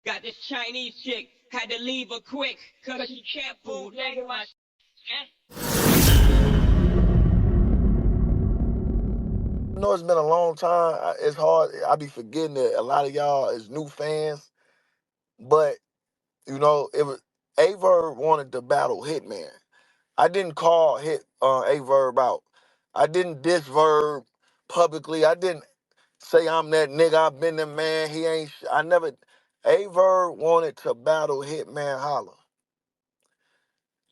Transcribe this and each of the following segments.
Got this Chinese chick, had to leave her quick, cause she kept bootlegging my shit. I know it's been a long time. It's hard. I be forgetting that a lot of y'all is new fans, but it was Aye Verb wanted to battle Hitman. I didn't call Aye Verb out. I didn't diss Verb publicly. I didn't say I'm that nigga. I've been the man. He ain't. I never. Aye Verb wanted to battle Hitman Holla.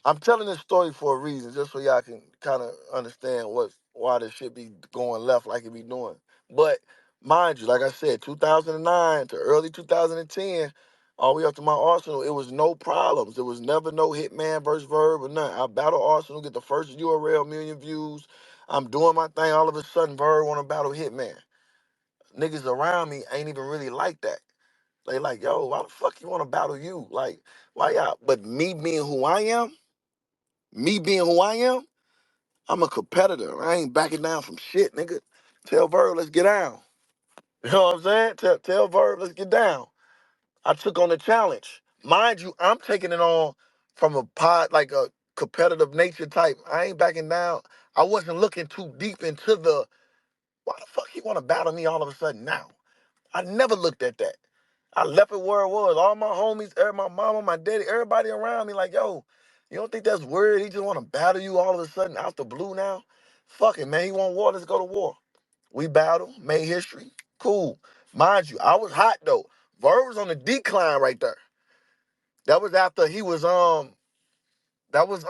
I'm telling this story for a reason, just so y'all can kind of understand why this shit be going left like it be doing. But mind you, like I said, 2009 to early 2010, all the way up to my Arsenal, it was no problems. There was never no Hitman versus Verb or nothing. I battle Arsenal, get the first URL million views. I'm doing my thing. All of a sudden, Verb want to battle Hitman. Niggas around me ain't even really like that. They like, yo, why the fuck you want to battle you? Like, why y'all? But me being who I am, I'm a competitor. I ain't backing down from shit, nigga. Tell Verb, let's get down. You know what I'm saying? Tell Verb, let's get down. I took on the challenge. Mind you, I'm taking it on from like a competitive nature type. I ain't backing down. I wasn't looking too deep into why the fuck he want to battle me all of a sudden now? I never looked at that. I left it where it was. All my homies, my mama, my daddy, everybody around me like, yo, you don't think that's weird? He just want to battle you all of a sudden out the blue now? Fuck it, man. He want war. Let's go to war. We battled, made history. Cool. Mind you, I was hot though. Verb was on the decline right there. That was after he was that was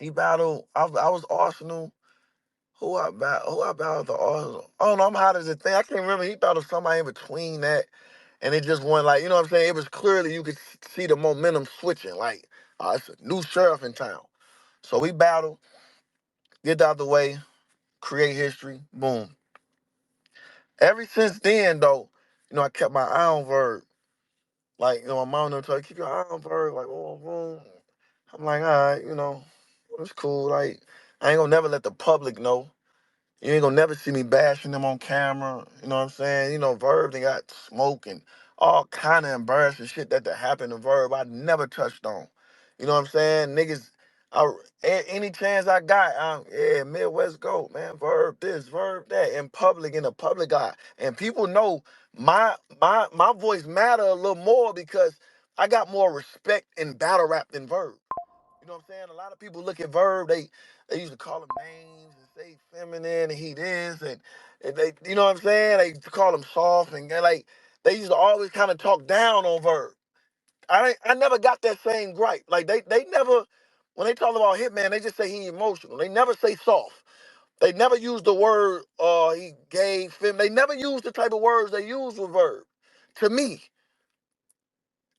he battled. I was Arsenal. Who I battled the Arsenal? Oh no, I'm hot as a thing. I can't remember. He battled somebody in between that. And it just went like, you know what I'm saying? It was clearly you could see the momentum switching. Like, it's a new sheriff in town. So we battle, get out the way, create history, boom. Ever since then, though, I kept my eye on Verb. Like, my mom told me, keep your eye on Verb. Like, oh, boom. I'm like, all right, it's cool. Like, I ain't gonna never let the public know. You ain't gonna never see me bashing them on camera. You know what I'm saying? Verb, they got smoke and all kind of embarrassing shit that happened to Verb I never touched on. You know what I'm saying? Niggas, any chance I got, yeah, Midwest go, man. Verb this, Verb that, in public, in the public eye. And people know my voice matter a little more because I got more respect in battle rap than Verb. You know what I'm saying? A lot of people look at Verb, they used to call him names and say feminine and he this and they, you know what I'm saying? They call him soft and they used to always kind of talk down on Verb. I never got that same gripe. Like they never, when they talk about Hitman, they just say he emotional. They never say soft. They never use the word he gay, fem. They never use the type of words they use with Verb. To me,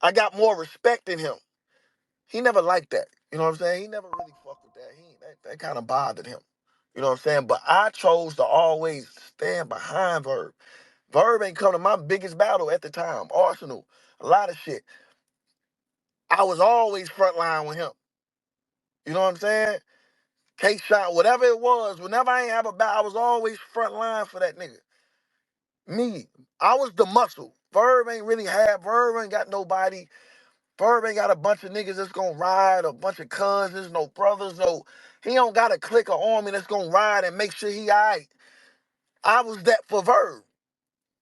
I got more respect in him. He never liked that. You know what I'm saying? He never really fucked with that. That kind of bothered him. You know what I'm saying? But I chose to always stand behind Verb. Verb ain't come to my biggest battle at the time, Arsenal, a lot of shit. I was always frontline with him. You know what I'm saying? K-Shot, whatever it was, whenever I ain't have a battle, I was always frontline for that nigga. Me, I was the muscle. Verb ain't got nobody. Verb ain't got a bunch of niggas that's gonna ride, a bunch of cousins, no brothers, no. He don't got a clique of army that's gonna ride and make sure he alright. I was that for Verb.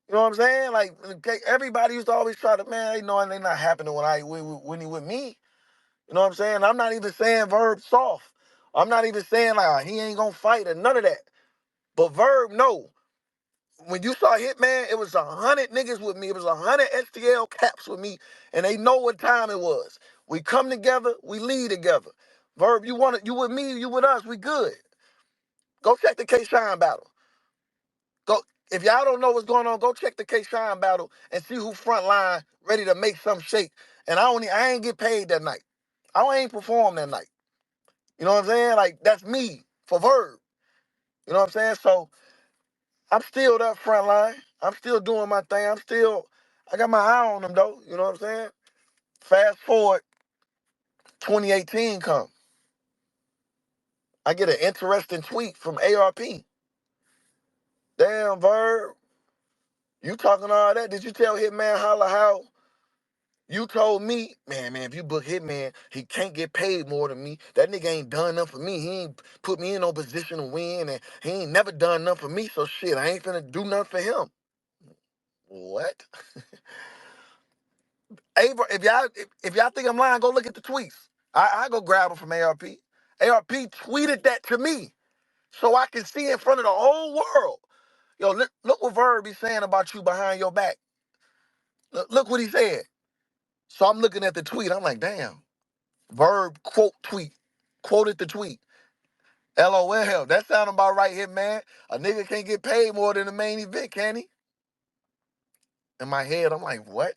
You know what I'm saying? Like everybody used to always try to, man, they know they not happening when he with me. You know what I'm saying? I'm not even saying Verb soft. I'm not even saying like he ain't gonna fight or none of that. But Verb, no. When you saw Hitman, it was 100 niggas with me. It was 100 STL caps with me, and they know what time it was. We come together, we lead together. Verb, you with me, you with us, we good. Go check the K Shine battle. Go if y'all don't know what's going on, go check the K Shine battle and see who front line ready to make some shake. And I ain't get paid that night. I ain't perform that night. You know what I'm saying? Like that's me for Verb. You know what I'm saying? So I'm still that front line. I'm still doing my thing. I got my eye on them though. You know what I'm saying? Fast forward, 2018 come. I get an interesting tweet from ARP. Damn, Verb. You talking all that? Did you tell Hitman Holla how you told me, man, if you book Hitman, he can't get paid more than me. That nigga ain't done nothing for me. He ain't put me in no position to win, and he ain't never done nothing for me. So shit, I ain't finna do nothing for him. What? If y'all think I'm lying, go look at the tweets. I go grab them from ARP. ARP tweeted that to me so I can see in front of the whole world. Yo, look what Verb be saying about you behind your back. Look what he said. So I'm looking at the tweet. I'm like, damn. Verb quote tweet. Quoted the tweet. LOL. That sound about right here, man. A nigga can't get paid more than the main event, can he? In my head, I'm like, what?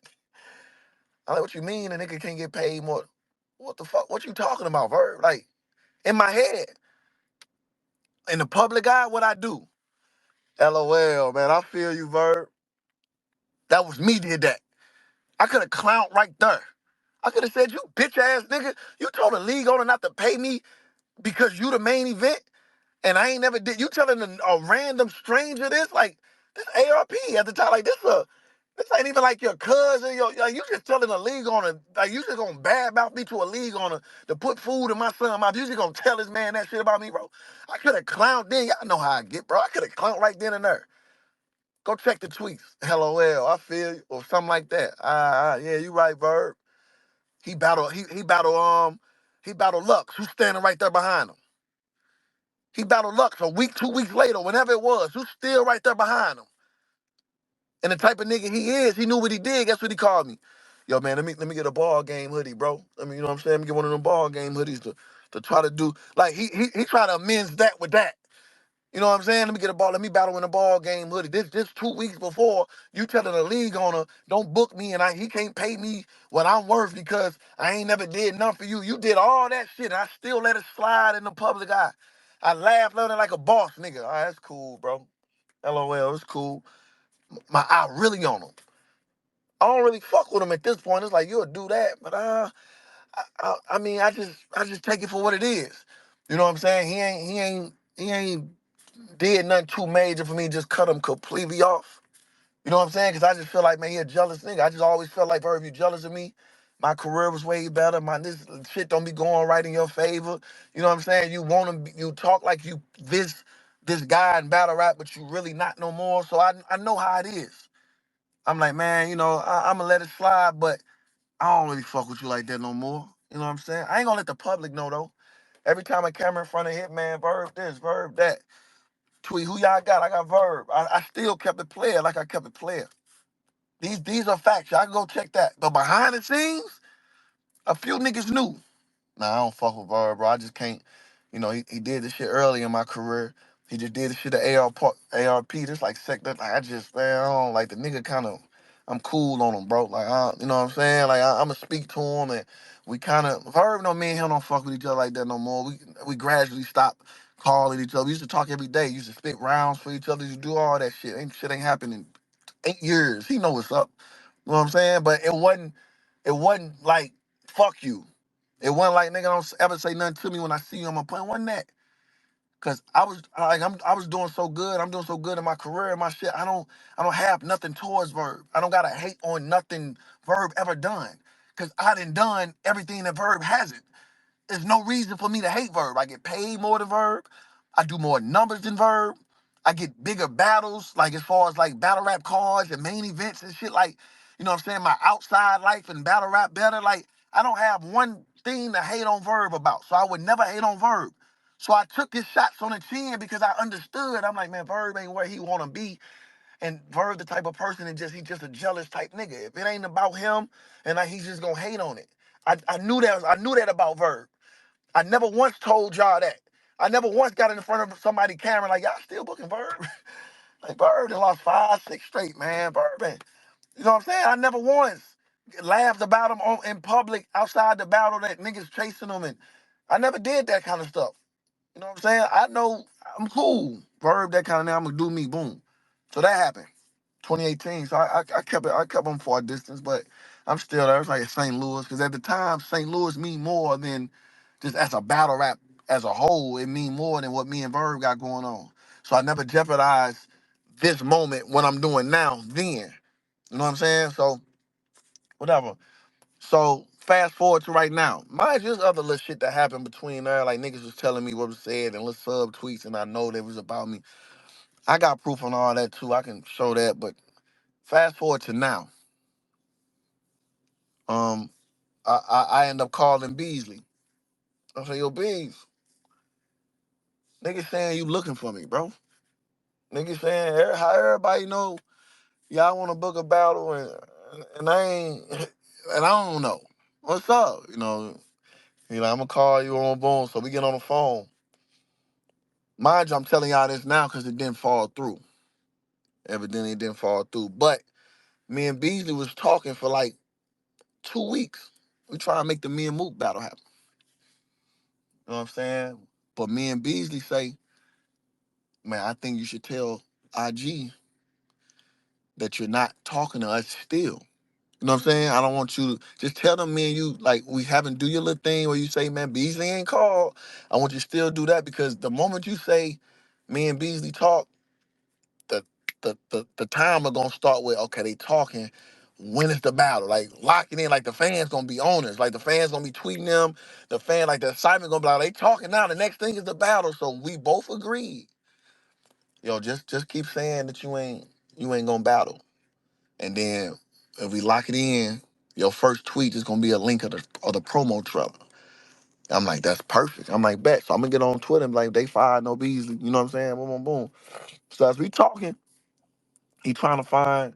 I'm like, what you mean a nigga can't get paid more? What the fuck? What you talking about, Verb? Like, in my head. In the public eye, what I do? LOL, man. I feel you, Verb. That was me did that. I could have clowned right there. I could have said, you bitch ass nigga, you told the league owner not to pay me because you the main event, and I ain't never did. You telling a random stranger this? Like, this ARP at the time, like, this ain't even like your cousin. Like, you just telling a league owner, like, you just gonna badmouth me to a league owner to put food in my son's mouth. You just gonna tell this man that shit about me, bro? I could have clowned then. Y'all know how I get, bro. I could have clowned right then and there. Go check the tweets. LOL, I feel you, or something like that. Yeah, you right, Verb. He battled Lux, who's standing right there behind him. He battled Lux a week, 2 weeks later, whenever it was, who's still right there behind him. And the type of nigga he is, he knew what he did. Guess what he called me? Yo, man, let me get a ball game hoodie, bro. I mean, you know what I'm saying? Let me get one of them ball game hoodies to try to do. Like, he tried to amend that with that. You know what I'm saying? Let me get a ball. Let me battle in a ball game hoodie. This 2 weeks before you telling the league owner don't book me and he can't pay me what I'm worth because I ain't never did nothing for you. You did all that shit and I still let it slide in the public eye. I laughed learning like a boss, nigga. All right, that's cool, bro. LOL, it's cool. My eye really on him. I don't really fuck with him at this point. It's like you'll do that, but I mean, I just take it for what it is. You know what I'm saying? He ain't did nothing too major for me, just cut him completely off. You know what I'm saying? Because I just feel like, man, he a jealous nigga. I just always felt like, bro, if you jealous of me, my career was way better. This shit don't be going right in your favor. You know what I'm saying? You talk like you this guy in battle rap, but you really not no more. So I know how it is. I'm like, man, I'm going to let it slide, but I don't really fuck with you like that no more. You know what I'm saying? I ain't going to let the public know, though. Every time I camera in front of Hitman, Verb this, Verb that. Tweet who y'all got. I got Verb. I still kept it player like I kept it player. These are facts. Y'all can go check that. But behind the scenes, a few niggas knew. Nah, I don't fuck with Verb, bro. I just can't. He did this shit early in my career. He just did this shit at ARP. Just like sector. Like, I just, man, I don't like the nigga kind of. I'm cool on him, bro. Like, you know what I'm saying? Like, I'ma speak to him, and we kind of Verb. No, me and him don't fuck with each other like that no more. We gradually stopped calling each other. We used to talk every day. Used to spit rounds for each other. Used to do all that shit. Shit ain't happened in 8 years. He know what's up. You know what I'm saying? But it wasn't like fuck you. It wasn't like nigga don't ever say nothing to me when I see you on my plane. Wasn't that? Cause I was doing so good. I'm doing so good in my career and my shit. I don't have nothing towards Verb. I don't gotta hate on nothing Verb ever done. Cause I done everything that Verb hasn't. There's no reason for me to hate Verb. I get paid more than Verb. I do more numbers than Verb. I get bigger battles, like as far as like battle rap cards and main events and shit. Like, you know what I'm saying? My outside life and battle rap better. Like, I don't have one thing to hate on Verb about. So I would never hate on Verb. So I took his shots on the chin because I understood. I'm like, man, Verb ain't where he wanna be. And Verb the type of person that he's just a jealous type nigga. If it ain't about him and like he's just gonna hate on it. I knew that about Verb. I never once told y'all that. I never once got in front of somebody's camera like, y'all still booking Verb? Like, Verb done lost 5, 6 straight, man. Verb, man. You know what I'm saying? I never once laughed about him in public outside the battle that niggas chasing him. And I never did that kind of stuff. You know what I'm saying? I know I'm cool. Verb, that kind of thing. I'm going to do me, boom. So that happened. 2018. So I kept him for a distance, but I'm still there. It's like St. Louis, because at the time, St. Louis mean more than just as a battle rap as a whole. It mean more than what me and Verb got going on. So I never jeopardized this moment, what I'm doing now, then. You know what I'm saying? So, whatever. So, fast forward to right now. Mind you, there's other little shit that happened between there. Like, niggas was telling me what was said and little sub tweets, and I know they was about me. I got proof on all that, too. I can show that. But fast forward to now. Um, I end up calling Beasley. I say, yo, Bees, niggas saying you looking for me, bro. Niggas saying, how everybody know y'all want to book a battle, and I ain't, and I don't know. What's up? I'm gonna call you on boom. So we get on the phone. Mind you, I'm telling y'all this now because it didn't fall through. Evidently, it didn't fall through. But me and Beasley was talking for like 2 weeks. We try to make the me and Mook battle happen. You know what I'm saying? But me and Beasley say, man, I think you should tell IG that you're not talking to us still. You know what I'm saying? I don't want you to just tell them me and you, like, we haven't do your little thing where you say, man, Beasley ain't called. I want you to still do that because the moment you say me and Beasley talk, the the timer gonna start with, okay, they talking. When is the battle? Like, lock it in, like the fans gonna be owners. Like the fans gonna be tweeting them. The fan, like the excitement gonna be like, they talking now. The next thing is the battle. So we both agreed. Yo, just keep saying that you ain't gonna battle. And then if we lock it in, your first tweet is gonna be a link of the promo trailer. I'm like, that's perfect. I'm like, bet. So I'm gonna get on Twitter and be like, they fired no Beasley. You know what I'm saying? Boom, boom, boom. So as we talking, he trying to find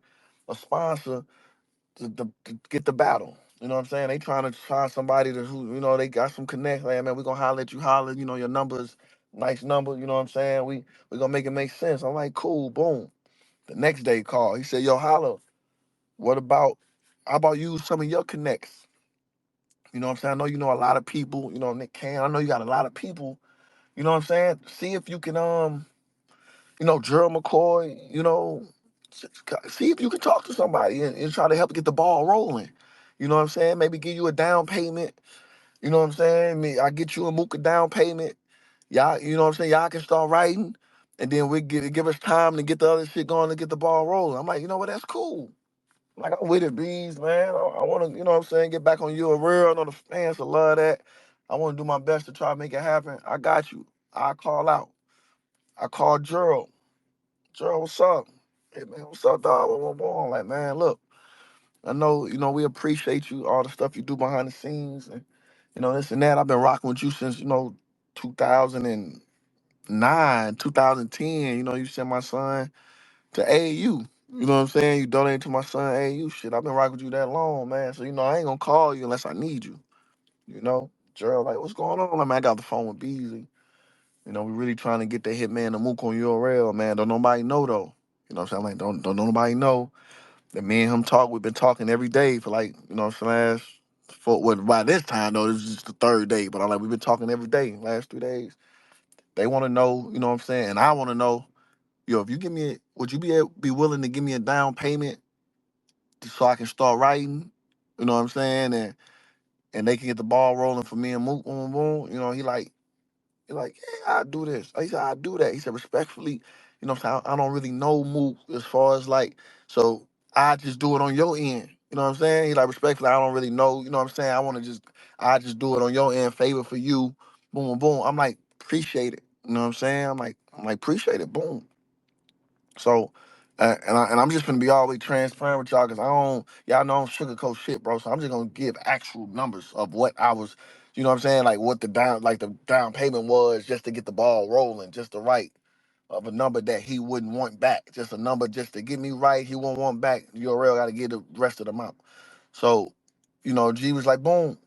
a sponsor to get the battle. You know what I'm saying? They trying to find somebody who, they got some connect. Like, man, we gonna holler at you, holler. Your number's nice number. You know what I'm saying? We gonna make it make sense. I'm like, cool, boom. The next day call. He said, yo, holla. What about how about use some of your connects? You know what I'm saying? I know you know a lot of people, Nick Can. I know you got a lot of people. You know what I'm saying? See if you can Gerald McCoy, see if you can talk to somebody and try to help get the ball rolling. You know what I'm saying? Maybe give you a down payment. You know what I'm saying? I get you a Mooka down payment. Y'all, you know what I'm saying? Y'all can start writing. And then give us time to get the other shit going to get the ball rolling. I'm like, you know what? That's cool. Like, I'm with it, Bees, man. I want to, what I'm saying, get back on you a real. I know the fans will love that. I want to do my best to try to make it happen. I got you. I call out. I call Gerald. Gerald, what's up? Hey, man, what's up, dog? I'm like, man, look, I know, we appreciate you, all the stuff you do behind the scenes, and, this and that. I've been rocking with you since, 2009, 2010. You sent my son to AAU. You know what I'm saying? You donated to my son AAU shit. I've been rocking with you that long, man. So, I ain't gonna call you unless I need you. Gerald, like, what's going on? Like, man, I got the phone with Beasley. We really trying to get the hitman the mook on URL, man. Don't nobody know though. You know what I'm saying? Like, don't nobody know that me and him talk. We've been talking every day for like, what I'm saying, for what by this time though, this is just the third day. But I'm like, we've been talking every day, last 3 days. They want to know, you know what I'm saying? And I want to know, yo, if you give me would you be willing to give me a down payment so I can start writing? You know what I'm saying? And they can get the ball rolling for me and Mook, boom, boom. He like, yeah, I'll do this. He said, I'll do that. He said, respectfully, what I'm saying, I don't really know Mook as far as like, so I just do it on your end. You know what I'm saying? He like, respectfully, I don't really know. You know what I'm saying? I just do it on your end, favor for you. Boom, boom, boom. I'm like, appreciate it. You know what I'm saying? I'm like, appreciate it. Boom. So, I'm just gonna be always transparent with y'all because y'all know I don't sugarcoat shit, bro. So I'm just gonna give actual numbers of what I was, you know what I'm saying, like what the down payment was just to get the ball rolling, just the right of a number that he wouldn't want back, just a number just to get me right. He won't want back. URL got to get the rest of the amount. So, G was like, boom,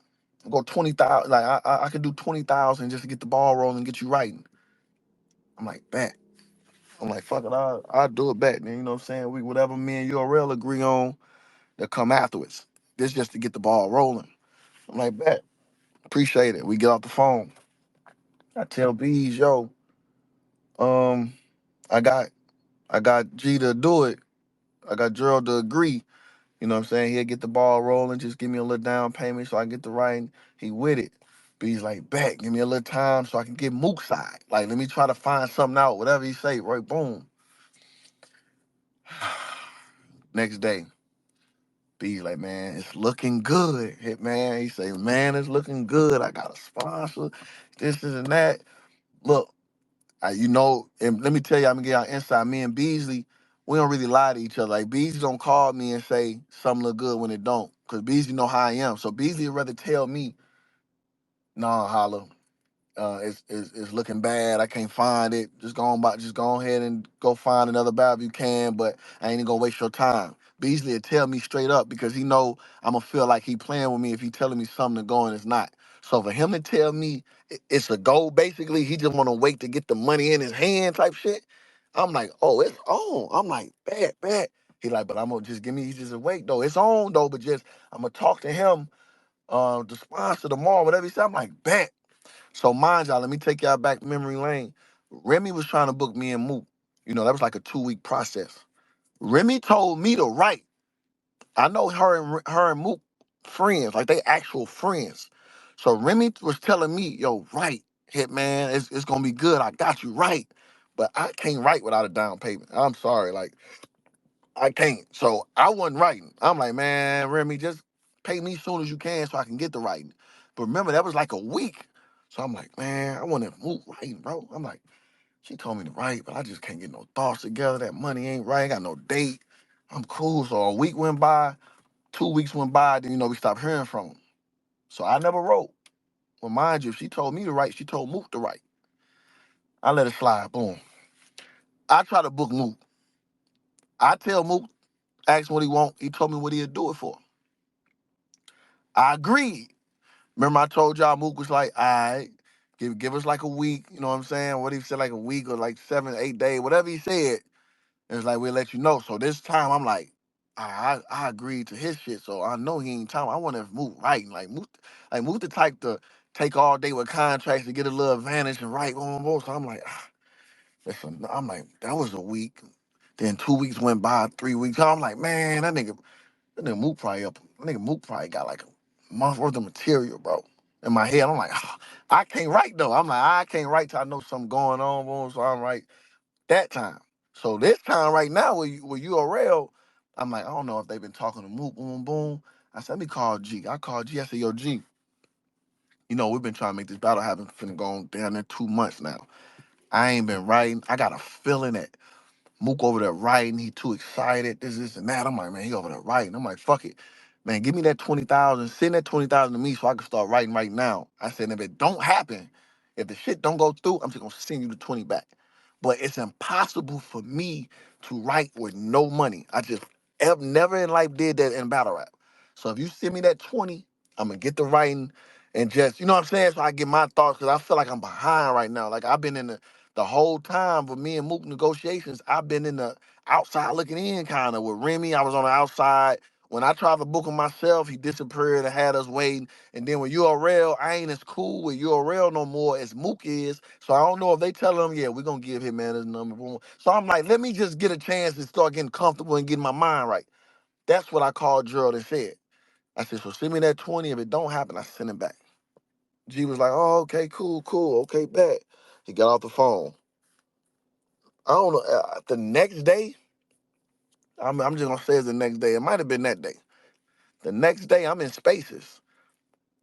go 20,000. Like I could do 20,000 just to get the ball rolling, and get you writing. I'm like, bet. I'm like, fuck it, I'll do it back, man. You know what I'm saying? Whatever me and URL agree on, they'll come afterwards. This just to get the ball rolling. I'm like, bet. Appreciate it. We get off the phone. I tell Bees, yo, um, I got G to do it. I got Gerald to agree. You know what I'm saying? He'll get the ball rolling, just give me a little down payment so I can get the writing. He with it. Bees like, bet, give me a little time so I can get Mook's side. Like, let me try to find something out, whatever he say, right? Boom. Next day, B's like, man, it's looking good. Hitman, he say, man, it's looking good. I got a sponsor, this and that. Look, and let me tell you, I'm gonna get out inside. Me and Beasley, we don't really lie to each other. Like Beasley don't call me and say something look good when it don't, cause Beasley know how I am. So Beasley would rather tell me, nah, Holla, it's looking bad. I can't find it. Just go ahead and go find another battle if you can, but I ain't even gonna waste your time. Beasley will tell me straight up because he know I'm gonna feel like he playing with me if he telling me something to go and it's not. So for him to tell me it's a go, basically, he just wanna wait to get the money in his hand type shit. I'm like, oh, it's on. I'm like, bad. He like, but I'm gonna just give me, he just wait though. It's on though, but just I'm gonna talk to him, the sponsor tomorrow, whatever he said. I'm like, bet. So mind y'all, let me take y'all back memory lane. Remy was trying to book me and Mook. That was like a 2-week process. Remy told me to write. I know her and Mook friends, like they actual friends. So Remy was telling me, yo, write, Hitman, it's gonna be good. I got you right. But I can't write without a down payment. I'm sorry, like I can't. So I wasn't writing. I'm like, man, Remy, just pay me as soon as you can so I can get the writing. But remember, that was like a week. So I'm like, man, I want to move writing, bro. I'm like, she told me to write, but I just can't get no thoughts together. That money ain't right. I got no date. I'm cool. So a week went by, 2 weeks went by, then we stopped hearing from him. So I never wrote. Well, mind you, if she told me to write, she told Mook to write. I let it slide. Boom. I try to book Mook. I tell Mook, ask him what he want. He told me what he'd do it for. I agreed. Remember I told y'all Mook was like, all right, give us like a week, you know what I'm saying? What he said, like a week or like 7, 8 days, whatever he said. It's like, we'll let you know. So this time I'm like, I agreed to his shit, so I know he ain't time. I want to move right. Move the type to take all day with contracts to get a little advantage and write on both. So I'm like, listen, I'm like, that was a week. Then 2 weeks went by, 3 weeks. I'm like, man, that nigga Mook probably up. That nigga Mook probably got like a month worth of material, bro. In my head, I'm like, I can't write though. I'm like, I can't write till I know something going on, boom. So I'm right that time. So this time right now with URL, I'm like, I don't know if they've been talking to Mook, boom, boom. I said, let me call G. I called G. I said, yo, G, we've been trying to make this battle happen, finna go on down there 2 months now. I ain't been writing. I got a feeling that Mook over there writing. He too excited. This, and that. I'm like, man, he over there writing. I'm like, fuck it. Man, give me that 20,000. Send that 20,000 to me so I can start writing right now. I said, if it don't happen, if the shit don't go through, I'm just gonna send you the 20 back. But it's impossible for me to write with no money. I just have never in life did that in battle rap. So if you send me that 20, I'm gonna get the writing and just, you know what I'm saying? So I get my thoughts because I feel like I'm behind right now. Like I've been in the whole time with me and Mook negotiations, I've been in the outside looking in kind of with Remy. I was on the outside. When I tried to book him myself, he disappeared and had us waiting. And then with URL, I ain't as cool with URL no more as Mook is. So I don't know if they tell him, yeah, we're going to give him man his number. Boom. So I'm like, let me just get a chance to start getting comfortable and getting my mind right. That's what I called Gerald and said. I said, so send me that 20. If it don't happen, I send it back. G was like, oh, okay, cool. Okay, bet. He got off the phone. I don't know. The next day, I'm just gonna say it's the next day. It might have been that day. The next day, I'm in spaces.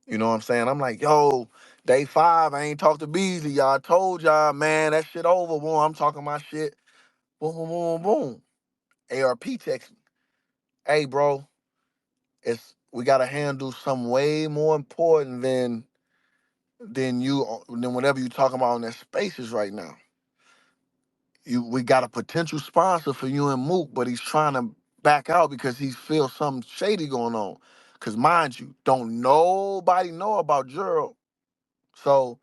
You know what I'm saying? I'm like, yo, day 5, I ain't talked to Beasley. Y'all I told y'all, man, that shit over. Boom, I'm talking my shit. Boom, boom, boom, boom. ARP text me. Hey, bro, we gotta handle something way more important than whatever you talking about on that spaces right now. We got a potential sponsor for you and Mook, but he's trying to back out because he feels something shady going on. Cause mind you, don't nobody know about Gerald. So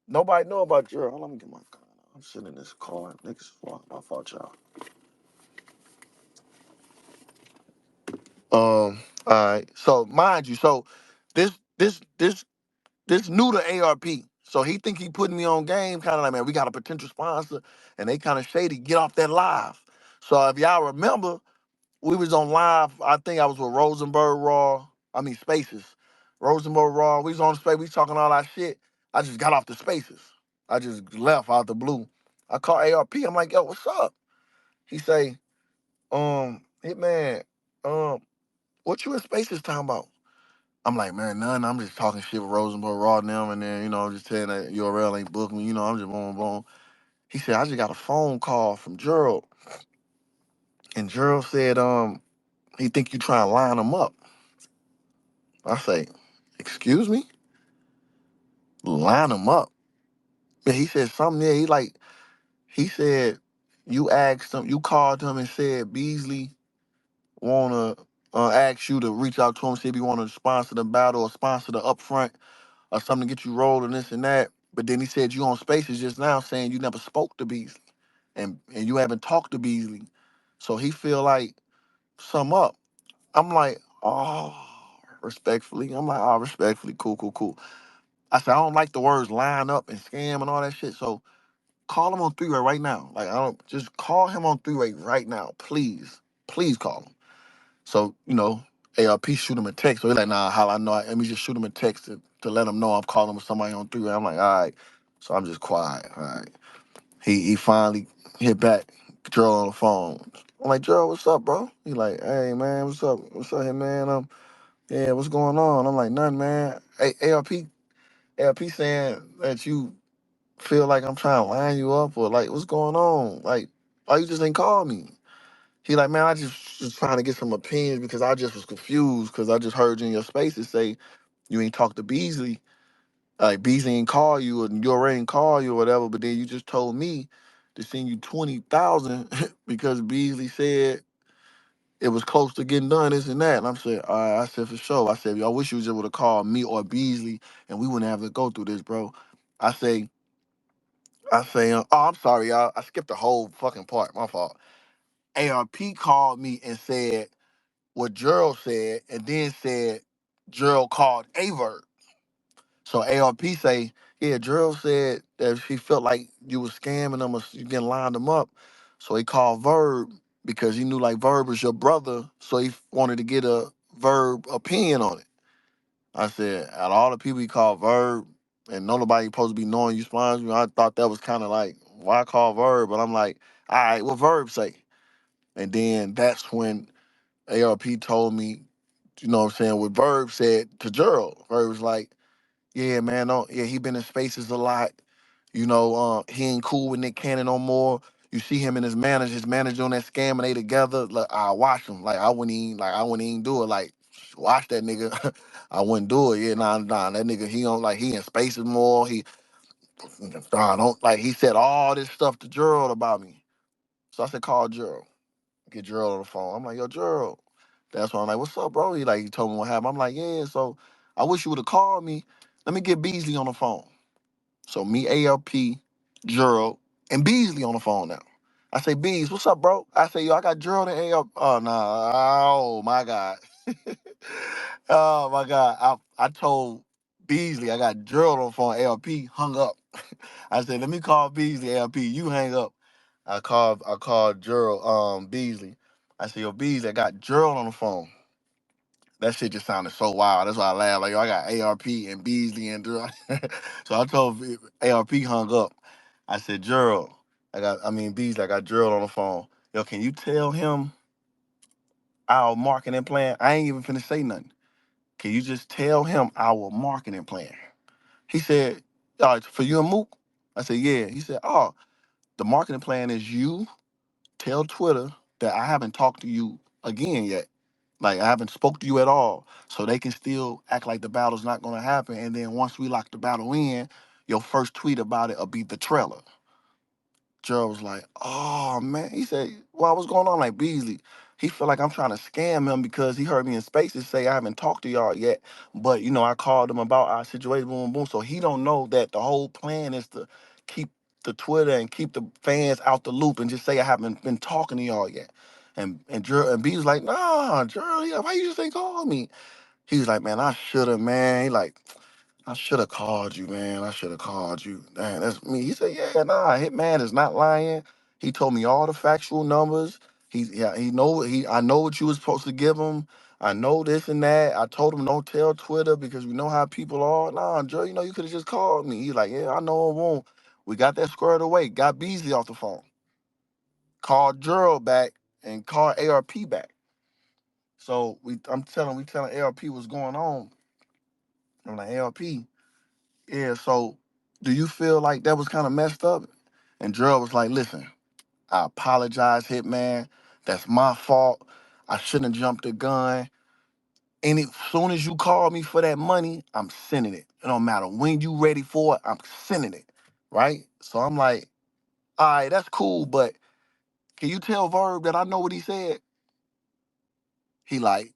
nobody know about Gerald. Hold on, let me get my car. I'm sitting in this car. Niggas, my fault, y'all. All right. So mind you, so this this this this new to ARP. So he think he putting me on game, kind of like, man, we got a potential sponsor, and they kind of shady. Get off that live. So if y'all remember, we was on live. I think I was with Rosenberg Raw. I mean Spaces. Rosenberg Raw. We was on space. We talking all that shit. I just got off the Spaces. I just left out the blue. I called ARP. I'm like, yo, what's up? He say, Hitman, um, what you in spaces talking about? I'm like, man, none. I'm just talking shit with Rosenberg, Raw and them, and then, just saying that URL ain't booked me. I'm just boom, boom. He said, I just got a phone call from Gerald, and Gerald said, he think you trying to line him up. I say, excuse me? Line him up? Yeah, he said something there. He said, you called him and said Beasley wanna ask you to reach out to him, see if he wanna sponsor the battle or sponsor the upfront or something to get you rolling, this and that. But then he said you on spaces just now saying you never spoke to Beasley and you haven't talked to Beasley. So he feel like some up. I'm like, oh, respectfully. I'm like, oh, respectfully, cool, cool, cool. I said, I don't like the words line up and scam and all that shit. So call him on three-way right now. Like, I don't just call him on three-way right now. Please. Please call him. So, ARP shoot him a text. So he's like, nah, holla, I know. Let me just shoot him a text to let him know I'm calling with somebody on three-way. I'm like, all right. So I'm just quiet. All right. He finally hit back, Gerald on the phone. I'm like, Gerald, what's up, bro? He like, hey, man, what's up? What's up here, man? Yeah, what's going on? I'm like, nothing, man. Hey, ARP saying that you feel like I'm trying to line you up or like, what's going on? Like, why you just ain't call me? He like, man, I just was trying to get some opinions because I just was confused because I just heard you in your spaces say you ain't talked to Beasley. Like Beasley ain't call you or your ain't call you or whatever, but then you just told me to send you 20,000 because Beasley said it was close to getting done, this and that. And I'm saying, all right, I said for sure. I said, I wish you was able to call me or Beasley and we wouldn't have to go through this, bro. I say, oh, I'm sorry, y'all. I skipped the whole fucking part. My fault. ARP called me and said what Gerald said, and then said Gerald called Aye Verb. So ARP say, yeah, Gerald said that he felt like you was scamming him or you getting lined him up. So he called Verb because he knew like Verb was your brother. So he wanted to get a Verb opinion on it. I said, out of all the people he called Verb, and nobody supposed to be knowing you sponsor me, I thought that was kind of like, why call Verb? But I'm like, all right, what Verb say? And then that's when ARP told me, what I'm saying, what Verb said to Gerald. Verb was like, yeah, man, he been in spaces a lot. He ain't cool with Nick Cannon no more. You see him and his manager on that scam and they together. Like, I watch him. Like, I wouldn't even do it. Like, watch that nigga. I wouldn't do it. Yeah, nah, that nigga, he don't like, he in spaces more. Don't like, he said all this stuff to Gerald about me. So I said, call Gerald. Get Gerald on the phone. I'm like, yo, Gerald. That's why I'm like, what's up, bro? He told me what happened. I'm like, yeah, so I wish you would have called me. Let me get Beasley on the phone. So me, ALP, Gerald, and Beasley on the phone now. I say, Bees, what's up, bro? I say, yo, I got Gerald and ALP. Oh, nah. Oh, my God. Oh, my God. I told Beasley I got Gerald on the phone. ALP hung up. I said, let me call Beasley, ALP. You hang up. I called Gerald, Beasley. I said, yo, Beasley, I got Gerald on the phone. That shit just sounded so wild. That's why I laughed. Like, yo, I got ARP and Beasley and Gerald. So I told ARP hung up. I said, Gerald, Beasley, I got Gerald on the phone. Yo, can you tell him our marketing plan? I ain't even finna say nothing. Can you just tell him our marketing plan? He said, for you and Mook? I said, yeah. He said, oh, the marketing plan is you tell Twitter that I haven't talked to you again yet. Like I haven't spoke to you at all. So they can still act like the battle's not gonna happen. And then once we lock the battle in, your first tweet about it will be the trailer. Gerald was like, oh man. He said, well, what's going on? Like Beasley. He feel like I'm trying to scam him because he heard me in spaces say I haven't talked to y'all yet. But I called him about our situation, boom, boom. So he don't know that the whole plan is to keep the Twitter and keep the fans out the loop and just say I haven't been talking to y'all yet. And B was like, nah, Gerald, yeah, why you just ain't called me? He was like, man, I should have, man. He like, I should have called you, man. I should have called you. Damn, that's me. He said, yeah, nah, Hitman is not lying. He told me all the factual numbers. I know what you was supposed to give him. I know this and that. I told him don't tell Twitter because we know how people are. Nah, Joe, you could have just called me. He's like, yeah, I know it won't. We got that squared away. Got Beasley off the phone. Called Gerald back and call ARP back. So we telling ARP what's going on. I'm like, ARP, yeah, so do you feel like that was kind of messed up? And Drill was like, listen, I apologize, Hitman. That's my fault. I shouldn't have jumped the gun. And soon as you call me for that money, I'm sending it. It don't matter when you ready for it, I'm sending it. Right? So I'm like, all right, that's cool, but can you tell Verb that I know what he said? He like,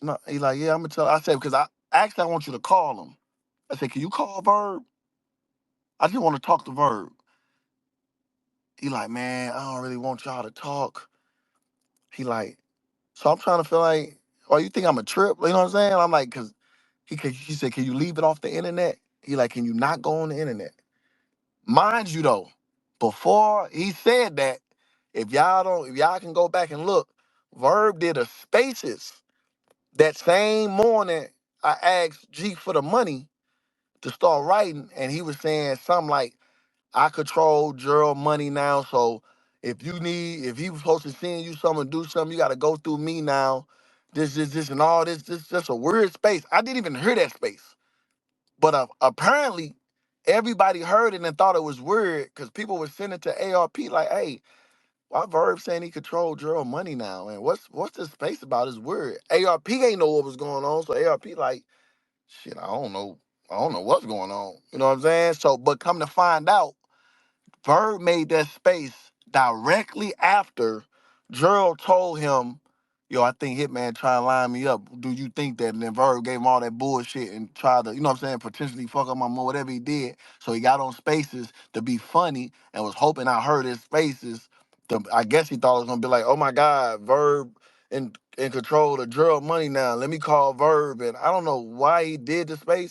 no, he like, yeah, I'm gonna tell. I said, because I want you to call him. I said, can you call Verb? I just want to talk to Verb. He like, man, I don't really want y'all to talk. He like, so I'm trying to feel like, oh, you think I'm a trip? You know what I'm saying? I'm like, cause he said, can you leave it off the internet? He like, can you not go on the internet? Mind you though, before he said that, if y'all can go back and look, Verb did a spaces that same morning. I asked G for the money to start writing, and he was saying something like, I control Gerald money now, so if he was supposed to send you something, do something, you gotta go through me now. This, and all this just a weird space. I didn't even hear that space. But apparently, everybody heard it and thought it was weird because people were sending to ARP like, hey, why Verb saying he controlled Gerald money now? And what's this space about? It's weird. ARP ain't know what was going on, so ARP like, shit, I don't know. I don't know what's going on. You know what I'm saying? So, but come to find out, Verb made that space directly after Gerald told him, yo, I think Hitman trying to line me up. Do you think that? And then Verb gave him all that bullshit and tried to, you know what I'm saying, potentially fuck up my mom, whatever he did. So he got on spaces to be funny and was hoping I heard his spaces. I guess he thought it was going to be like, oh my God, Verb in control of Gerald money now. Let me call Verb. And I don't know why he did the space.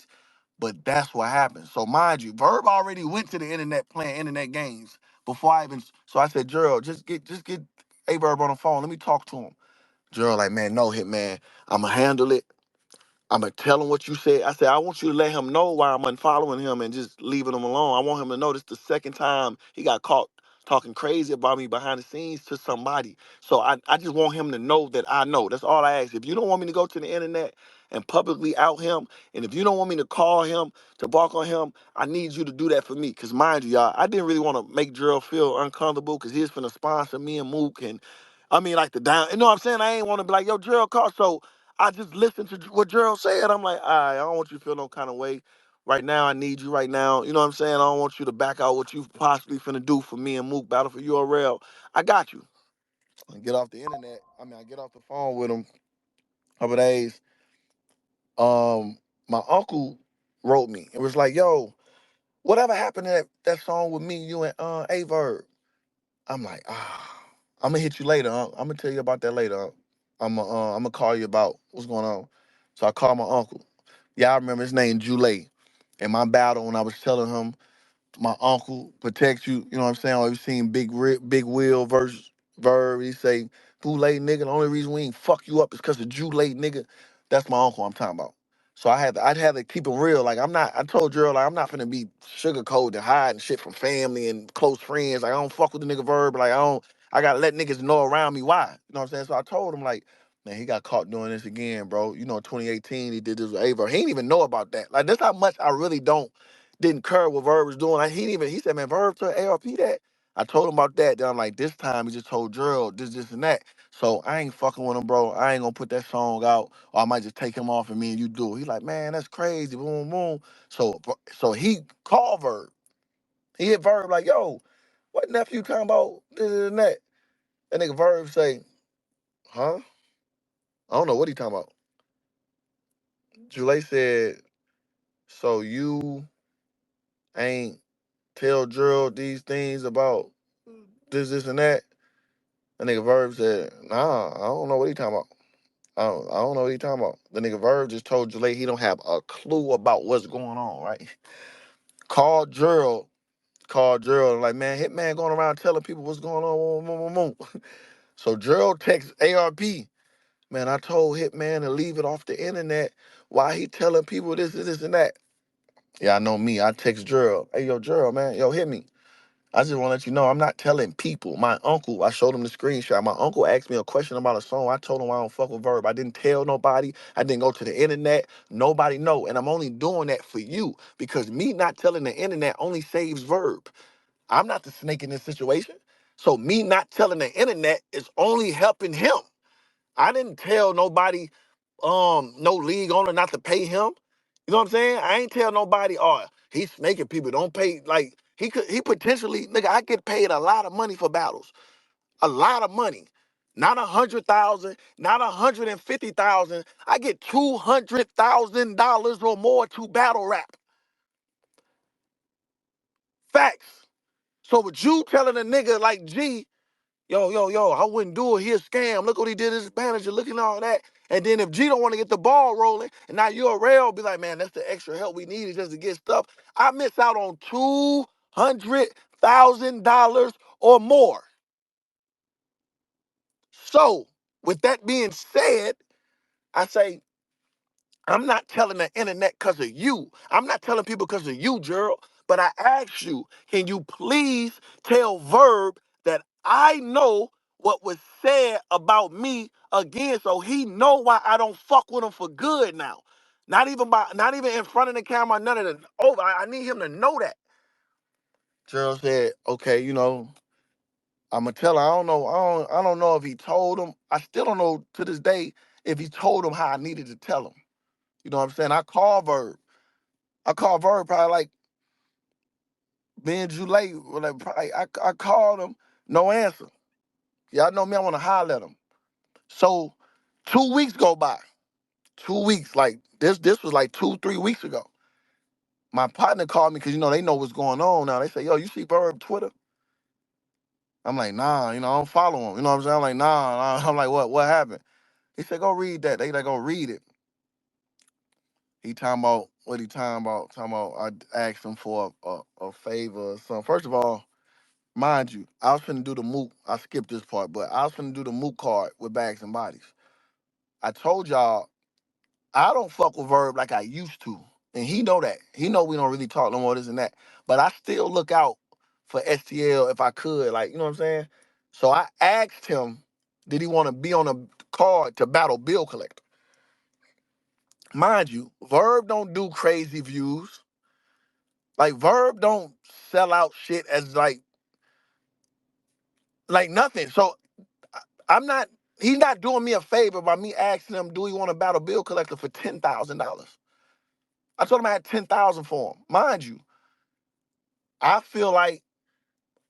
But that's what happened. So mind you, Verb already went to the internet playing internet games before I even. So I said, Gerald, just get A Verb on the phone. Let me talk to him. Gerald like, man, no, Hitman. I'ma handle it. I'm gonna tell him what you said. I said, I want you to let him know why I'm unfollowing him and just leaving him alone. I want him to know this the second time he got caught talking crazy about me behind the scenes to somebody. So I just want him to know that I know. That's all I ask. If you don't want me to go to the internet and publicly out him, and if you don't want me to call him, to bark on him, I need you to do that for me. Because mind you, y'all, I didn't really want to make Gerald feel uncomfortable because he's finna sponsor me and Mook and I mean like the down, you know what I'm saying? I ain't want to be like, yo, Gerald call. So I just listened to what Gerald said. I'm like, all right, I don't want you to feel no kind of way. Right now, I need you right now. You know what I'm saying? I don't want you to back out what you possibly finna do for me and Mook Battle for URL. I got you. I get off the internet. I get off the phone with him a couple days. My uncle wrote me. It was like, yo, whatever happened to that song with me, you and Aye Verb? I'm like, I'm gonna hit you later. I'm gonna tell you about that later. I'm gonna call you about what's going on. So I called my uncle. Yeah, I remember his name, Jule. In my battle, when I was telling him my uncle protects you, you know what I'm saying? I've seen Big Will versus Verb. He say, Boulay nigga, the only reason we ain't fuck you up is because of Jule nigga. That's my uncle I'm talking about. So I'd have to keep it real. Like I told Gerald, like I'm not finna be sugarcoated and hiding shit from family and close friends. Like I don't fuck with the nigga Verb. Like I gotta let niggas know around me why. You know what I'm saying? So I told him like, man, he got caught doing this again, bro. You know, 2018 he did this with Aver. He didn't even know about that. Like that's how much I really didn't care what Verb was doing. Like, he said, man, Verb told ARP that. I told him about that. Then I'm like, this time he just told Gerald this, and that. So I ain't fucking with him, bro. I ain't gonna put that song out, or I might just take him off and me and you do it. He like, man, that's crazy. Boom, boom. So he called Verb. He hit Verb like, yo, what nephew talking about this and that? That nigga Verb say, huh? I don't know what he talking about. Jule said, so you ain't tell Gerald these things about this, and that? That nigga Verb said, nah, I don't know what he talking about. I don't know what he talking about. The nigga Verb just told Jule he don't have a clue about what's going on, right? Called Gerald, like, man, Hitman going around telling people what's going on. So Gerald texts ARP, man, I told Hitman to leave it off the internet. Why he telling people this, and that? Yeah, I know me. I text Gerald. Hey, yo, Gerald, man, yo, hit me. I just want to let you know I'm not telling people. My uncle, I showed him the screenshot. My uncle asked me a question about a song. I told him I don't fuck with Verb. I didn't tell nobody. I didn't go to the internet. Nobody know. And I'm only doing that for you because me not telling the internet only saves Verb. I'm not the snake in this situation. So me not telling the internet is only helping him. I didn't tell nobody, no league owner not to pay him. You know what I'm saying? I ain't tell nobody, oh, he's snaking people, don't pay. Like, he potentially, nigga, I get paid a lot of money for battles. A lot of money. Not 100,000, not 150,000. I get $200,000 or more to battle rap. Facts. So with you telling a nigga like G, yo, I wouldn't do it. He a scam. Look what he did to his manager. Look at all that. And then if G don't want to get the ball rolling, and now you're a rail, be like, man, that's the extra help we needed just to get stuff. I miss out on $200,000 or more. So with that being said, I say, I'm not telling the internet because of you. I'm not telling people because of you, Gerald. But I ask you, can you please tell Verb that I know what was said about me again, so he know why I don't fuck with him for good now. Not even in front of the camera, none of the over. I need him to know that. Gerald said, okay, I'ma tell her. I don't know if he told him. I still don't know to this day if he told him how I needed to tell him. You know what I'm saying? I called Verb probably like being July. Like I called him, no answer. Y'all know me, I want to holler at him. So 2 weeks go by. 2 weeks, like this was like 2, 3 weeks ago. My partner called me because they know what's going on now. They say, yo, you see Verb Twitter? I'm like, nah, I don't follow him. You know what I'm saying? I'm like, nah. I'm like, what happened? He said, go read that. They like, go read it. He talking about what he talking about. Talking about I asked him for a favor or something. First of all, mind you, I was finna do the moot. I skipped this part, but I was finna do the moot card with Bags and Bodies. I told y'all I don't fuck with Verb like I used to, and he know that. He know we don't really talk no more this and that. But I still look out for STL if I could, like you know what I'm saying. So I asked him, did he want to be on a card to battle Bill Collector? Mind you, Verb don't do crazy views. Like Verb don't sell out shit as like nothing. So I'm not. He's not doing me a favor by me asking him, do he want to battle Bill Collector for $10,000? I told him I had 10,000 for him. Mind you, I feel like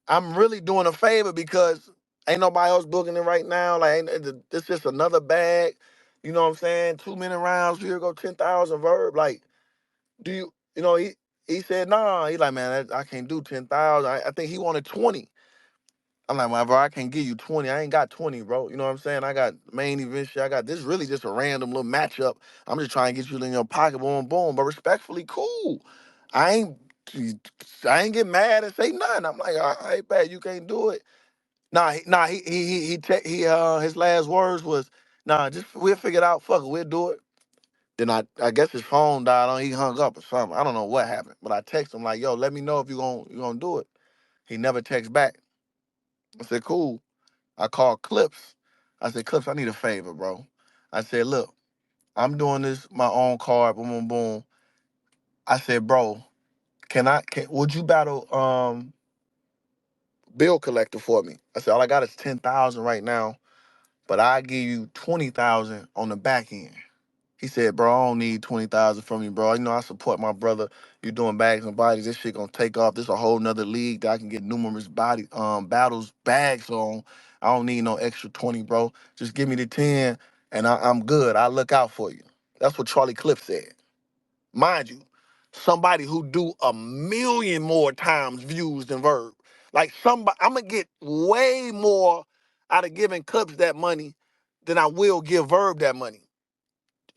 I'm really doing a favor because ain't nobody else booking it right now. Like it's just another bag. You know what I'm saying? 2 minute rounds. Here go 10,000 Verb. Like, do you? He said nah. He like, man, I can't do 10,000. I think he wanted 20. I'm like, man, bro, I can't give you 20. I ain't got 20, bro. You know what I'm saying? I got main event shit. I got this really just a random little matchup. I'm just trying to get you in your pocket, boom, boom. But respectfully, cool. I ain't I ain't get mad and say nothing. I'm like, all right, bad, you can't do it. His last words was, nah, just we'll figure it out. Fuck it, we'll do it. Then I guess his phone died on. He hung up or something. I don't know what happened. But I text him like, yo, let me know if you gonna do it. He never texts back. I said, cool. I called Clips. I said, Clips, I need a favor, bro. I said, look, I'm doing this my own card, boom, boom, boom. I said, bro, would you battle bill collector for me? I said, all I got is 10,000 right now, but I give you 20,000 on the back end. He said, bro, I don't need 20,000 from you, bro. I support my brother. You doing Bags and Bodies. This shit gonna take off. This a whole nother league that I can get numerous battles, bags on. I don't need no extra 20, bro. Just give me the 10 and I'm good. I look out for you. That's what Charlie Cliff said. Mind you, somebody who do a million more times views than Verb. Like somebody, I'm gonna get way more out of giving Clips that money than I will give Verb that money.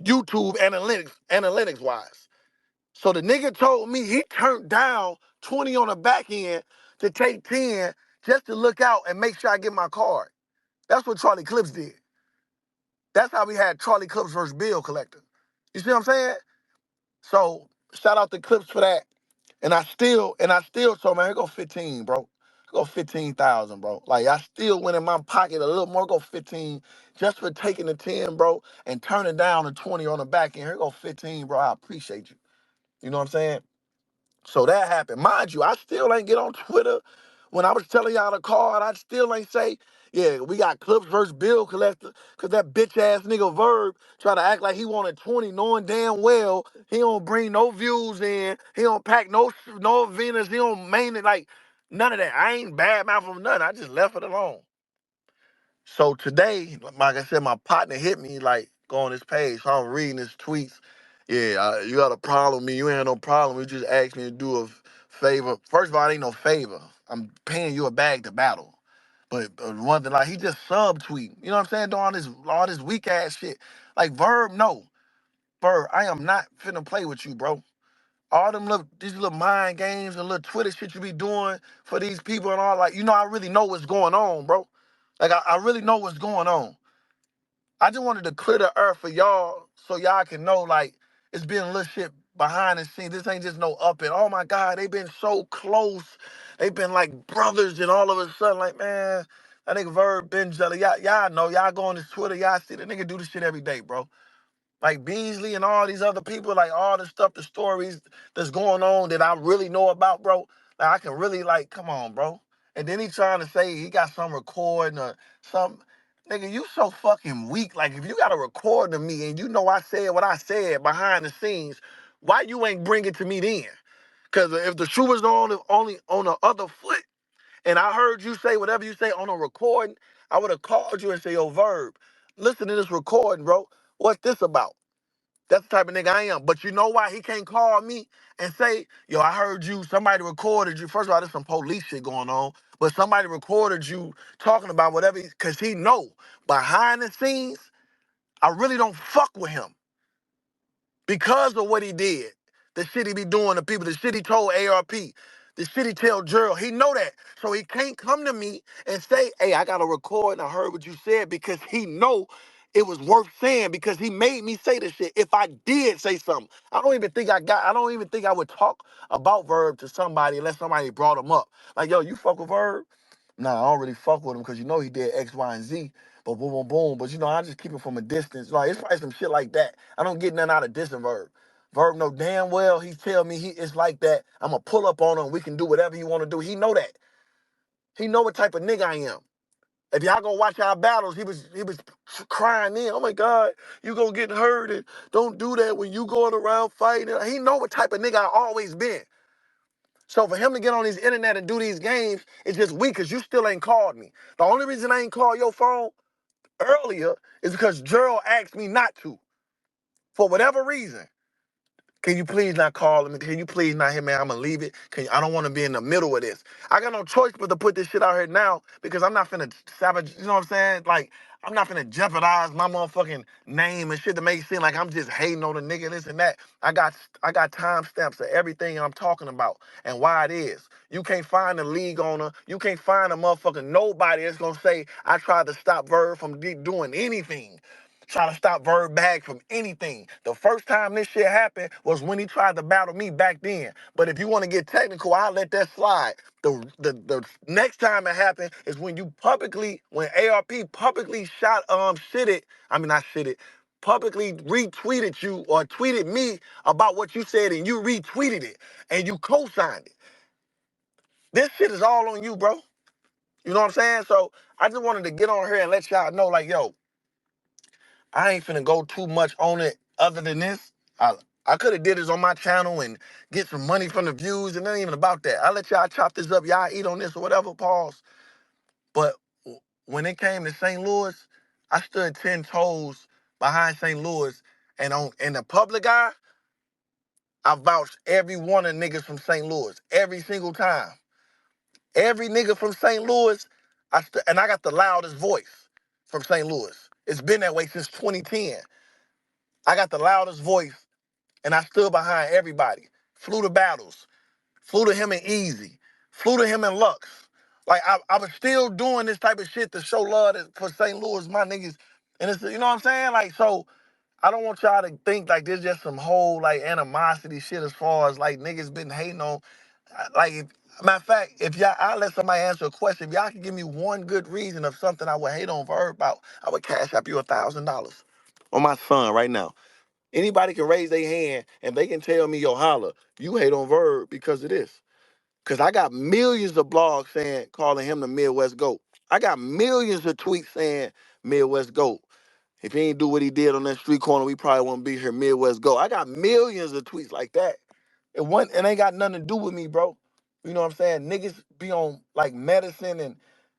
YouTube analytics wise. So the nigga told me he turned down 20 on the back end to take 10 just to look out and make sure I get my card. That's what Charlie Clips did. That's how we had Charlie Clips versus Bill Collector. You see what I'm saying? So shout out to Clips for that. And I still told him, man, here go 15, bro. Go 15,000, bro. Like I still went in my pocket a little more. Go 15 just for taking the 10, bro, and turning down the 20 on the back end. Here go 15, bro. I appreciate you. You know what I'm saying? So that happened. Mind you, I still ain't get on Twitter. When I was telling y'all the card, I still ain't say, yeah, we got Clips versus Bill Collector, because that bitch ass nigga Verb try to act like he wanted 20, knowing damn well he don't bring no views in, he don't pack no Venus, he don't main it, like, none of that. I ain't bad mouth from nothing. I just left it alone. So today, like I said, my partner hit me like, go on this page. So I'm reading his tweets. Yeah, you got a problem with me. You ain't had no problem. You just asked me to do a favor. First of all, it ain't no favor. I'm paying you a bag to battle. But one thing, like, he just subtweet. You know what I'm saying? Doing all this weak ass shit. Like, Verb, no. Verb, I am not finna play with you, bro. All these little mind games and little Twitter shit you be doing for these people and all, like, I really know what's going on, bro. Like, I really know what's going on. I just wanted to clear the earth for y'all so y'all can know, like, it's been little shit behind the scenes. This ain't just no up and, oh my God, they been so close. They been like brothers, and all of a sudden, like, man, that nigga Verb been jelly. Y'all know, y'all go on his Twitter, y'all see the nigga do this shit every day, bro. Like Beasley and all these other people, like all the stuff, the stories that's going on that I really know about, bro. Like I can really, like, come on, bro. And then he trying to say he got some recording or something. Nigga, you so fucking weak. Like if you got a recording of me and you know I said what I said behind the scenes, why you ain't bring it to me then? Cause if the shoe was only on the other foot, and I heard you say whatever you say on a recording, I would have called you and say, yo, Verb, listen to this recording, bro. What's this about? That's the type of nigga I am. But you know why he can't call me and say, yo, I heard you, somebody recorded you. First of all, there's some police shit going on, but somebody recorded you talking about whatever, because he know behind the scenes, I really don't fuck with him because of what he did. The shit he be doing to people, the shit he told ARP, the shit he tell Gerald. He know that. So he can't come to me and say, hey, I got to record and I heard what you said, because he know it was worth saying, because he made me say this shit. If I did say something, I don't even think I would talk about Verb to somebody unless somebody brought him up. Like, yo, you fuck with Verb? Nah, I don't really fuck with him because he did X, Y, and Z. But boom, boom, boom. But I just keep it from a distance. Like, it's probably some shit like that. I don't get nothing out of dissing Verb. Verb know damn well he tell me it's like that. I'm gonna pull up on him. We can do whatever you want to do. He know that. He know what type of nigga I am. If y'all gonna watch our battles, he was crying in. Oh my God, you gonna get hurt, and don't do that when you going around fighting. He know what type of nigga I always been. So for him to get on his internet and do these games, it's just weak because you still ain't called me. The only reason I ain't called your phone earlier is because Gerald asked me not to. For whatever reason. Can you please not call him? Can you please not hit me? I'm gonna leave it. I don't want to be in the middle of this. I got no choice but to put this shit out here now, because I'm not finna savage. You know what I'm saying? Like, I'm not finna jeopardize my motherfucking name and shit to make it seem like I'm just hating on the nigga, this and that. I got timestamps of everything I'm talking about and why it is. You can't find a league owner. You can't find a motherfucking nobody that's gonna say I tried to stop Verb from doing anything. Try to stop Verb Bag from anything. The first time this shit happened was when he tried to battle me back then. But if you want to get technical, I'll let that slide. The next time it happened is when when ARP publicly not shitted, publicly retweeted you or tweeted me about what you said, and you retweeted it and you co-signed it. This shit is all on you, bro. You know what I'm saying? So I just wanted to get on here and let y'all know, like, yo, I ain't finna go too much on it other than this. I could have did this on my channel and get some money from the views, and it ain't even about that. I let y'all chop this up, y'all eat on this or whatever, pause. But when it came to St. Louis, I stood 10 toes behind St. Louis, and in the public eye, I vouched every one of the niggas from St. Louis, every single time. Every nigga from St. Louis, and I got the loudest voice from St. Louis. It's been that way since 2010. I got the loudest voice, and I stood behind everybody. Flew to battles, flew to him in Easy, flew to him in Lux. Like, I was still doing this type of shit to show love for St. Louis, my niggas. And it's, you know what I'm saying? Like, so I don't want y'all to think like there's just some whole like animosity shit as far as like niggas been hating on. Like, Matter of fact, if y'all, I let somebody answer a question. If y'all can give me one good reason of something I would hate on Verb about, I would cash up you $1,000 on my son right now. Anybody can raise their hand and they can tell me, yo, holla, you hate on Verb because of this. Because I got millions of blogs saying, calling him the Midwest GOAT. I got millions of tweets saying Midwest GOAT. If he ain't do what he did on that street corner, we probably won't be here. Midwest GOAT. I got millions of tweets like that. It ain't got nothing to do with me, bro. You know what I'm saying? Niggas be on like medicine and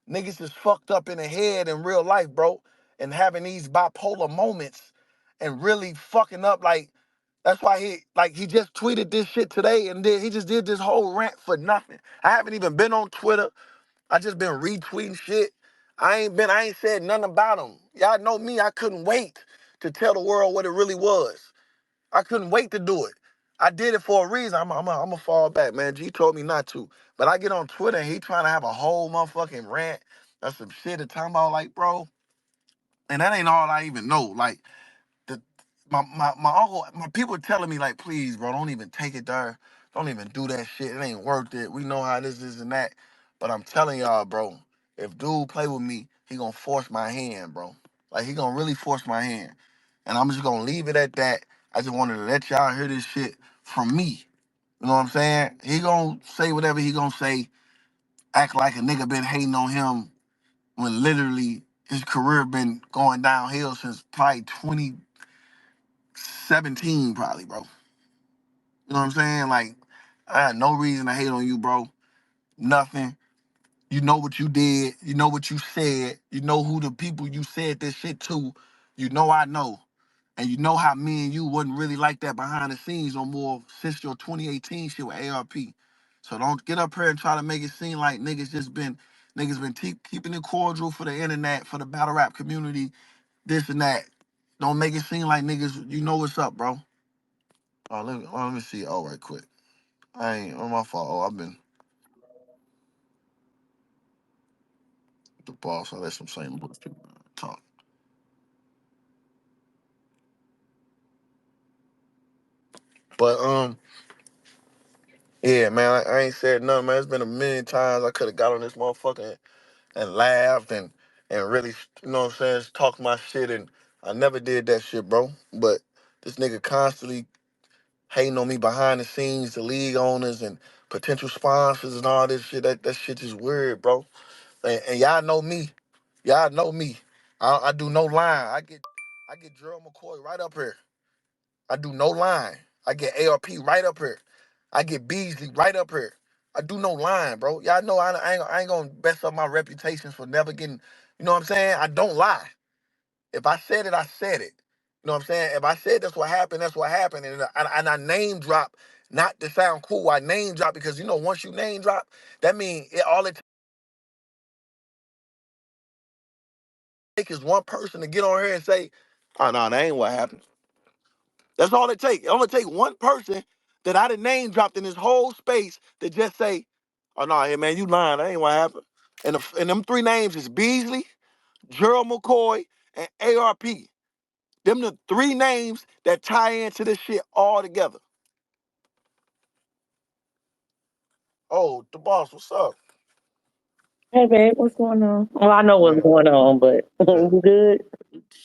niggas is fucked up in the head in real life, bro. And having these bipolar moments and really fucking up like that's why he just tweeted this shit today and then he just did this whole rant for nothing. I haven't even been on Twitter. I just been retweeting shit. I ain't said nothing about him. Y'all know me, I couldn't wait to tell the world what it really was. I couldn't wait to do it. I did it for a reason. I'm a fall back, man. G told me not to. But I get on Twitter and he trying to have a whole motherfucking rant or some shit to talk about like, bro, and that ain't all I even know. Like, the my uncle, my people telling me like, please, bro, don't even take it there. Don't even do that shit. It ain't worth it. We know how this is and that. But I'm telling y'all, bro, if dude play with me, he gonna force my hand, bro. Like he gonna really force my hand. And I'm just gonna leave it at that. I just wanted to let y'all hear this shit from me. You know what I'm saying? He gonna say whatever he gonna say, act like a nigga been hating on him when literally his career been going downhill since probably 2017, probably, bro. You know what I'm saying? Like, I had no reason to hate on you, bro. Nothing. You know what you did. You know what you said. You know who the people you said this shit to. You know I know. And you know how me and you wasn't really like that behind the scenes no more since your 2018 shit with ARP. So don't get up here and try to make it seem like niggas been keeping it cordial for the internet, for the battle rap community, this and that. Don't make it seem like niggas, you know what's up, bro. Let me see. Oh, right quick. I ain't on my fault. Oh, I've been the boss. I let some same bullshit talk. But yeah, man, I ain't said nothing, man. It's been a million times I could have got on this motherfucker and laughed and really, you know what I'm saying, talk my shit, and I never did that shit, bro. But this nigga constantly hating on me behind the scenes, the league owners and potential sponsors and all this shit. That shit is weird, bro. And y'all know me. Y'all know me. I do no line. I get Gerald McCoy right up here. I do no line. I get ARP right up here. I get Beasley right up here. I do no line, bro. Y'all know I ain't gonna mess up my reputation for never getting, you know what I'm saying? I don't lie. If I said it, I said it. You know what I'm saying? If I said that's what happened, that's what happened. And I name drop, not to sound cool, I name drop because, you know, once you name drop, that means all it takes is one person to get on here and say, oh, no, that ain't what happened. That's all it takes. It only take one person that I done name dropped in this whole space to just say, oh, no, hey, man, you lying. That ain't what happened. And them three names is Beasley, Gerald McCoy, and ARP. Them the three names that tie into this shit all together. Oh, the boss, what's up? Hey babe, what's going on? Well, I know what's Man, going on, but yeah, you good?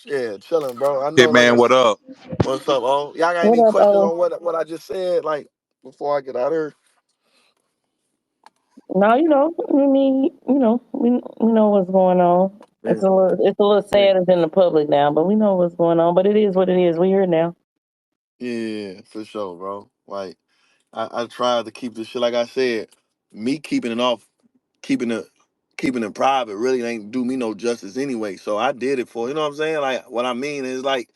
yeah, chilling, bro. I know, like Hitman, I what said, up? what's up, oh? Y'all got What any up, questions oh? on what I just said, like, before I get out of here? No, we know what's going on. Yeah, It's a little yeah, sad it's in the public now, but we know what's going on. But it is what it is. We here now. yeah, for sure, bro. Like, I tried to keep this shit, like I said, me keeping it keeping it private really ain't do me no justice anyway. So I did it for, you know what I'm saying? Like, what I mean is like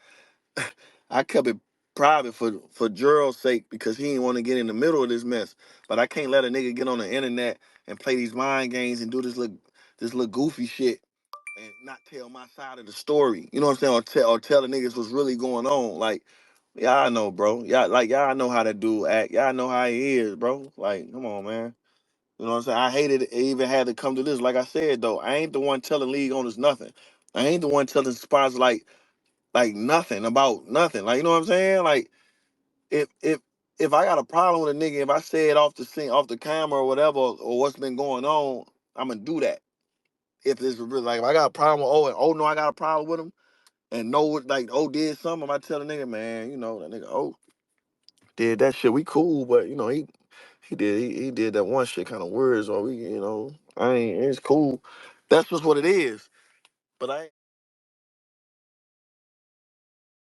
I kept it private for Gerald's sake because he didn't want to get in the middle of this mess. But I can't let a nigga get on the internet and play these mind games and do this little goofy shit and not tell my side of the story. You know what I'm saying? Or tell the niggas what's really going on. Like, y'all know, bro. Y'all know how that dude act. Y'all know how he is, bro. Like, come on, man. You know what I'm saying? I hated it even had to come to this. Like I said though, I ain't the one telling league owners nothing. I ain't the one telling sponsors like nothing about nothing. Like, you know what I'm saying? Like, if if I got a problem with a nigga, if I say it off the scene, off the camera or whatever, or what's been going on, I'm gonna do that. If it's real, like if I got a problem with O and O know I got a problem with him, and know what like O did something, I might tell the nigga, man, you know that nigga O did that shit. We cool, but you know he did that one shit kind of weird, so we I ain't it's cool. That's just what it is. But I ain't